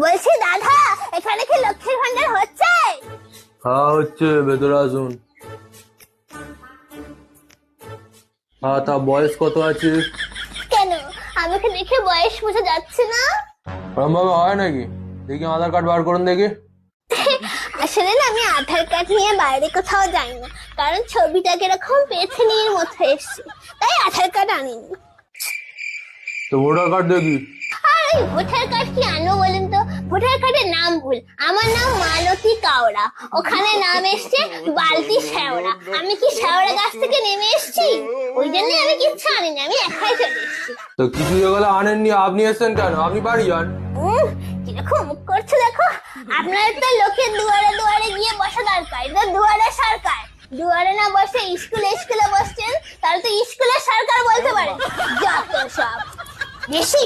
বলছি দাদা, এখানে কি লক্ষ্মীর ভান্ডার হচ্ছে? হ্যাঁ হচ্ছে, ভেতরে আসুন। হ্যাঁ, তা বয়স কত আছে? কেন, আমাকে দেখে বয়স বোঝা যাচ্ছে না? ওরম ভাবে হয় নাকি? দেখি আধার কার্ড বার করুন দেখি। আসলে না, আমি আধার কার্ড নিয়ে বাইরে কোথাও যাই না, কারণ ছবিটা কিরকম পেছনের মতো এসছে, তাই আধার কার্ড আনিনি। তো ভোটার কার্ড দেখি। আর ওই ভোটার কার্ড কি আনবো বলেন তো? ভোটার কার্ডের নাম ভুল। আমার নাম মালতী কাওড়া, ওখানে নাম এসছে বালতি শেওড়া। আমি কি শেওড়া গাছ থেকে নেমে এসছি? ওই জন্য আমি কিচ্ছু আনিনি, আমি একাই চলে এসছি। তো কিছু যেগুলো আনেননি, আপনি এসছেন কেন? আপনি বাড়ি যান। কিরকম মুখ করছে দেখো। আপনার তো লোকের দুয়ারে দুয়ারে গিয়ে বসা দরকার, এটা দুয়ারে সরকার। দুয়ারে না বসে স্কুলে স্কুলে বসছেন, তাহলে তো স্কুলের সরকার বলতে পারে। যত সব বেশি।